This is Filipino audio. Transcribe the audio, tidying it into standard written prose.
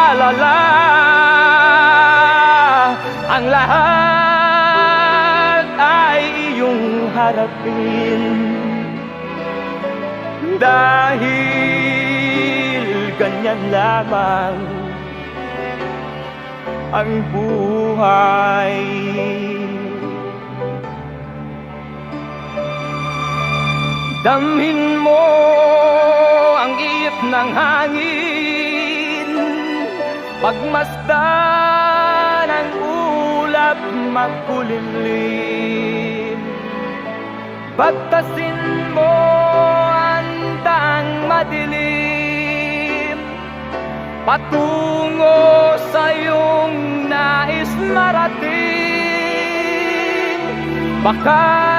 mag-alala, ang lahat ay iyong harapin. Dahil ganyan lamang ang buhay. Damhin mo ang iip ng hangin, pagmasdan ang ulap magkulimlim. Bagtasin mo ang daang madilim, patungo sa iyong nais marating. Baka